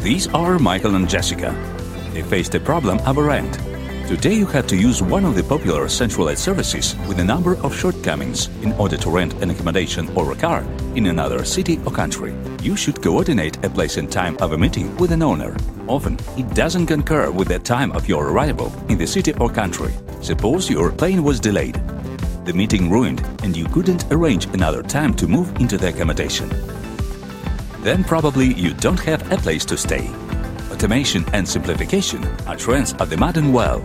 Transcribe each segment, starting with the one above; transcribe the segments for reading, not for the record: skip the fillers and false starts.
These are Michael and Jessica. They faced a problem of a rent. Today you had to use one of the popular centralized services with a number of shortcomings in order to rent an accommodation or a car in another city or country. You should coordinate a place and time of a meeting with an owner. Often, it doesn't concur with the time of your arrival in the city or country. Suppose your plane was delayed. The meeting ruined and you couldn't arrange another time to move into the accommodation. Then probably you don't have a place to stay. Automation and simplification are trends of the modern world.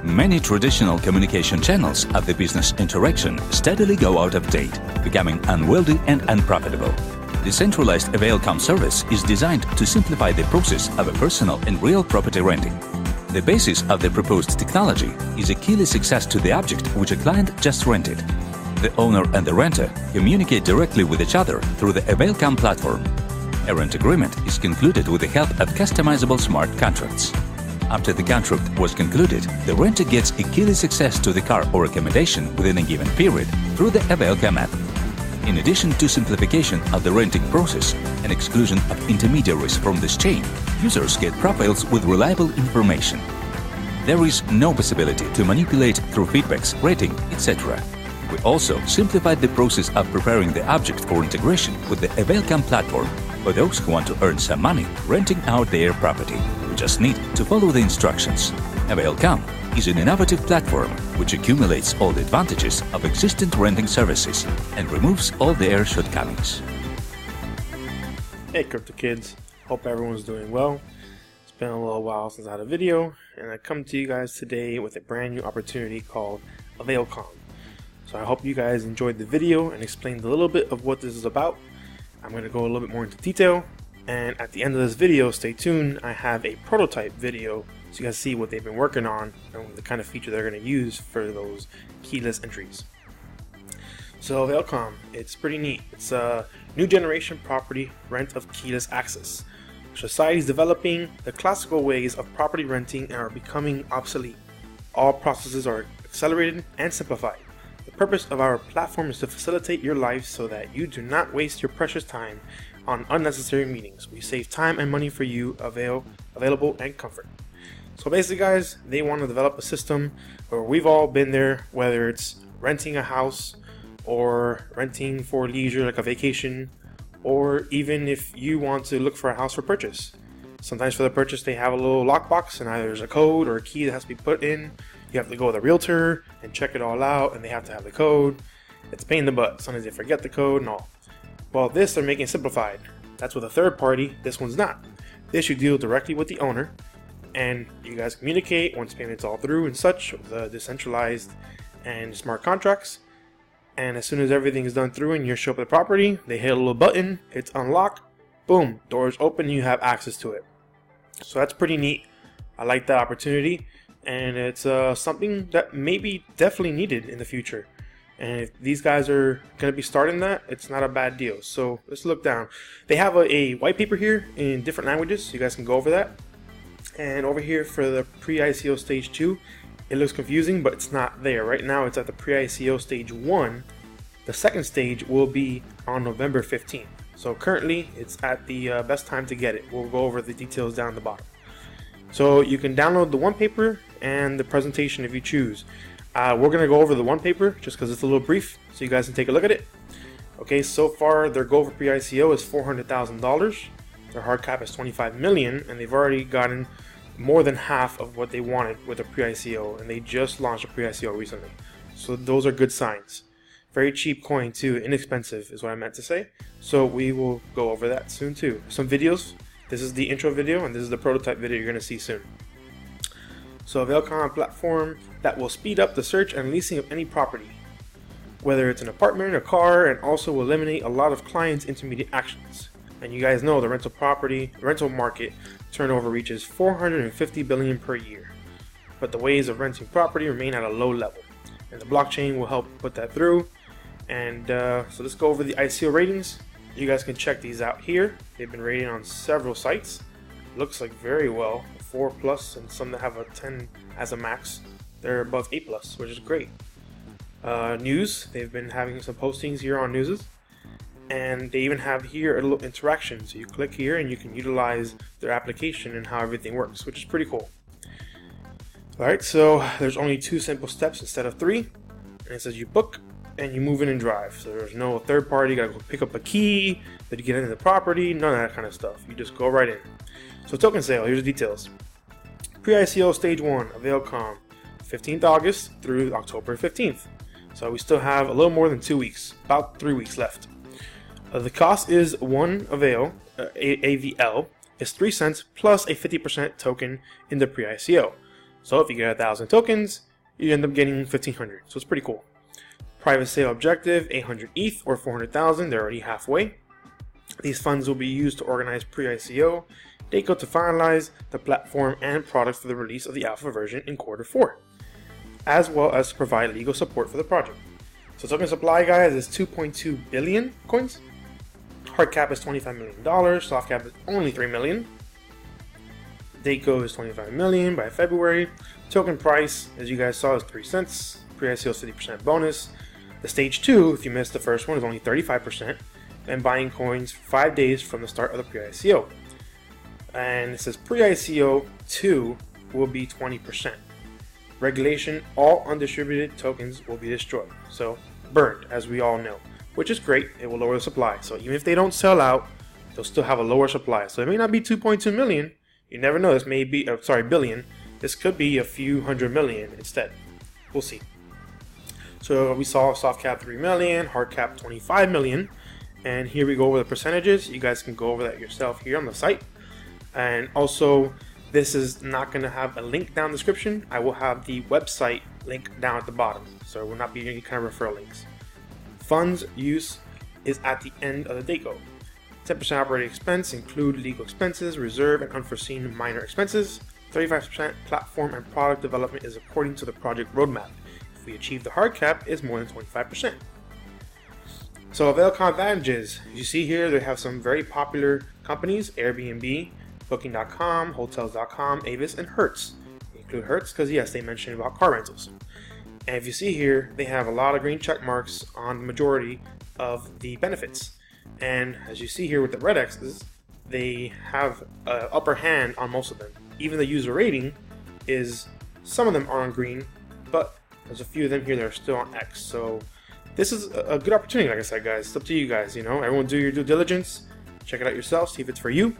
Many traditional communication channels of the business interaction steadily go out of date, becoming unwieldy and unprofitable. The centralized Availcom service is designed to simplify the process of a personal and real property renting. The basis of the proposed technology is a keyless access to the object which a client just rented. The owner and the renter communicate directly with each other through the Availcom platform. A rent agreement is concluded with the help of customizable smart contracts. After the contract was concluded, the renter gets a keyless access to the car or accommodation within a given period through the Availcom app. In addition to simplification of the renting process and exclusion of intermediaries from this chain, users get profiles with reliable information. There is no possibility to manipulate through feedbacks, rating, etc. We also simplified the process of preparing the object for integration with the Availcom platform for those who want to earn some money renting out their property. You just need to follow the instructions. Availcom is an innovative platform which accumulates all the advantages of existing renting services and removes all their shortcomings. Hey crypto kids, hope everyone's doing well. It's been a little while since I had a video, and I come to you guys today with a brand new opportunity called Availcom. So I hope you guys enjoyed the video and explained a little bit of what this is about. I'm going to go a little bit more into detail, and at the end of this video, stay tuned. I have a prototype video so you guys see what they've been working on and the kind of feature they're going to use for those keyless entries. So Availcom, it's pretty neat. It's a new generation property rent of keyless access. Society is developing the classical ways of property renting and are becoming obsolete. All processes are accelerated and simplified. The purpose of our platform is to facilitate your life so that you do not waste your precious time on unnecessary meetings. We save time and money for you, available and comfort. So basically guys, they want to develop a system where we've all been there, whether it's renting a house or renting for leisure like a vacation, or even if you want to look for a house for purchase. Sometimes for the purchase they have a little lockbox and either there's a code or a key that has to be put in. You have to go with a realtor and check it all out, and they have to have the code. It's a pain in the butt. Sometimes they forget the code and all. Well, this they're making simplified. That's with a third party. This one's not. This you deal directly with the owner, and you guys communicate once payment's all through and such with the decentralized and smart contracts. And as soon as everything is done through and you show up at the property, they hit a little button, it's unlocked, boom, doors open, you have access to it. So that's pretty neat. I like that opportunity. And it's something that may be definitely needed in the future. And if these guys are going to be starting that, it's not a bad deal. So let's look down. They have a white paper here in different languages, so you guys can go over that. And over here for the pre-ICO stage 2, it looks confusing, but it's not there. Right now it's at the pre-ICO stage 1. The second stage will be on November 15th. So currently it's at the best time to get it. We'll go over the details down the bottom. So you can download the one paper and the presentation if you choose. We're going to go over the one paper just because it's a little brief so you guys can take a look at it. Okay, so far their goal for pre-ICO is $400,000. Their hard cap is $25 million, and they've already gotten more than half of what they wanted with a pre-ICO, and they just launched a pre-ICO recently. So those are good signs. Very cheap coin too, inexpensive is what I meant to say. So we will go over that soon too. Some videos. This is the intro video, and this is the prototype video you're going to see soon. So Availcom platform that will speed up the search and leasing of any property, whether it's an apartment, a car, and also will eliminate a lot of clients' intermediate actions. And you guys know the rental market turnover reaches $450 billion per year. But the ways of renting property remain at a low level, and the blockchain will help put that through. And so let's go over the ICO ratings. You guys can check these out here. They've been rated on several sites. Looks like very well, 4+, and some that have a 10 as a max. They're above 8+, which is great. News, they've been having some postings here on newses. And they even have here a little interaction. So you click here and you can utilize their application and how everything works, which is pretty cool. Alright, so there's only 2 simple steps instead of 3. And it says you book and you move in and drive. So there's no third party, you gotta go pick up a key, then you get into the property, none of that kind of stuff. You just go right in. So token sale, here's the details. Pre-ICO stage 1, Availcom, 15th August through October 15th. So we still have a little more than 2 weeks, about 3 weeks left. The cost is one AVL is 3 cents plus a 50% token in the pre-ICO. So if you get 1,000 tokens, you end up getting 1,500. So it's pretty cool. Private sale objective, 800 ETH or 400,000. They're already halfway. These funds will be used to organize pre-ICO, DACO to finalize the platform and products for the release of the alpha version in Q4, as well as to provide legal support for the project. So token supply, guys, is 2.2 billion coins. Hard cap is $25 million. Soft cap is only 3 million. DACO is 25 million by February. Token price, as you guys saw, is 3 cents. Pre-ICO 50% bonus. The stage 2, if you missed the first one, is only 35%. And buying coins for 5 days from the start of the pre-ICO. And it says pre-ICO 2 will be 20%. Regulation, all undistributed tokens will be destroyed. So burned, as we all know, which is great. It will lower the supply. So even if they don't sell out, they'll still have a lower supply. So it may not be 2.2 million. You never know. This may be, billion. This could be a few hundred million instead. We'll see. So we saw soft cap 3 million, hard cap 25 million. And here we go over the percentages. You guys can go over that yourself here on the site. And also, this is not going to have a link down in the description. I will have the website link down at the bottom. So it will not be any kind of referral links. Funds use is at the end of the DACO. 10% operating expense include legal expenses, reserve, and unforeseen minor expenses. 35% platform and product development is according to the project roadmap. If we achieve the hard cap, is more than 25%. So Availcom advantages. You see here, they have some very popular companies: Airbnb, Booking.com, Hotels.com, Avis, and Hertz. They include Hertz because, yes, they mentioned about car rentals. And if you see here, they have a lot of green check marks on the majority of the benefits. And as you see here with the red X's, they have an upper hand on most of them. Even the user rating is, some of them are on green, but there's a few of them here that are still on X. So this is a good opportunity, like I said, guys. It's up to you guys, you know. Everyone do your due diligence. Check it out yourself, see if it's for you.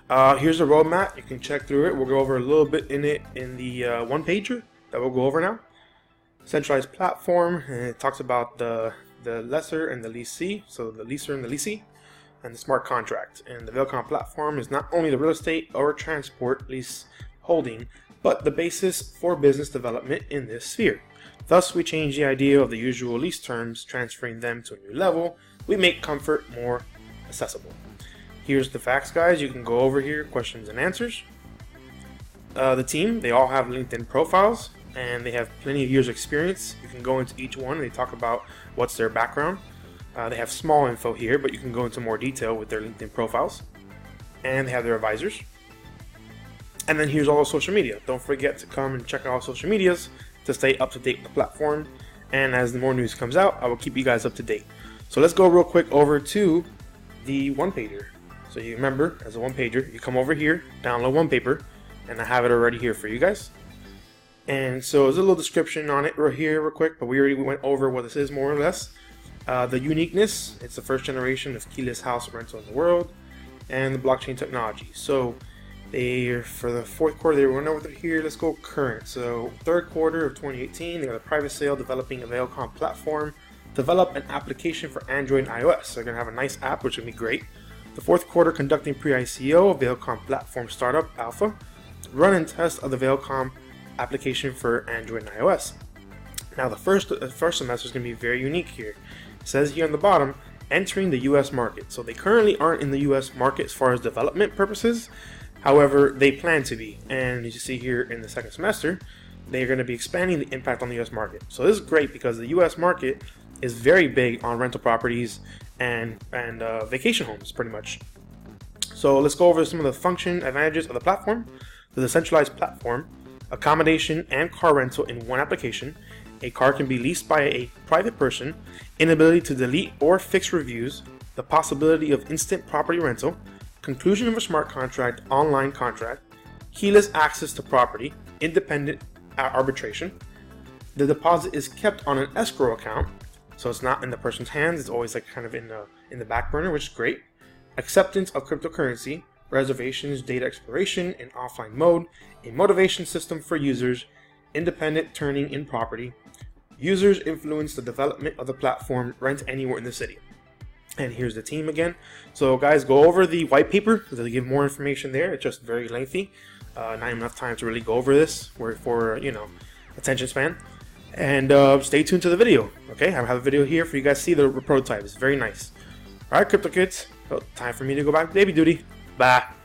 Here's the roadmap. You can check through it. We'll go over a little bit in it in the one-pager that we'll go over now. Centralized platform, and it talks about the lessor and the leasee, so the leaser and the leasee, and the smart contract. And the Availcom platform is not only the real estate or transport lease holding, but the basis for business development in this sphere. Thus, we change the idea of the usual lease terms, transferring them to a new level. We make comfort more accessible. Here's the facts, guys. You can go over here, questions and answers. The team, they all have LinkedIn profiles, and they have plenty of years of experience. You can go into each one and they talk about what's their background. They have small info here, but you can go into more detail with their LinkedIn profiles. And they have their advisors. And then here's all the social media. Don't forget to come and check out all social medias to stay up to date with the platform. And as more news comes out, I will keep you guys up to date. So let's go real quick over to the one-pager. So you remember, as a one-pager, you come over here, download one paper, and I have it already here for you guys. And so there's a little description on it right here real quick, but we already went over what this is more or less. The Uniqueness, it's the first generation of keyless house rental in the world, and the blockchain technology. So for the fourth quarter, they went over here. Let's go current. So third quarter of 2018, they got a private sale developing Availcom platform, develop an application for Android and iOS. So they're going to have a nice app, which will be great. The fourth quarter, conducting pre-ICO, Availcom platform startup alpha, run and test of the Availcom application for Android and iOS. Now the first semester is going to be very unique here. It says here on the bottom, entering the US market. So they currently aren't in the US market as far as development purposes. However, they plan to be. And as you see here in the second semester, they're going to be expanding the impact on the US market. So this is great because the US market is very big on rental properties and vacation homes, pretty much. So let's go over some of the function advantages of the platform. So the centralized platform, accommodation and car rental in one application, a car can be leased by a private person, inability to delete or fix reviews, the possibility of instant property rental, conclusion of a smart contract, online contract, keyless access to property, independent arbitration. The deposit is kept on an escrow account, so it's not in the person's hands, it's always like kind of in the back burner, which is great. Acceptance of cryptocurrency, reservations, data exploration in offline mode, a motivation system for users, independent turning in property. Users influence the development of the platform, rent anywhere in the city. And here's the team again. So guys, go over the white paper. They give more information there. It's just very lengthy. Not enough time to really go over this for attention span. And stay tuned to the video. Okay, I have a video here for you guys to see the prototype. It's very nice. All right, crypto kids. Well, time for me to go back to baby duty. Bye.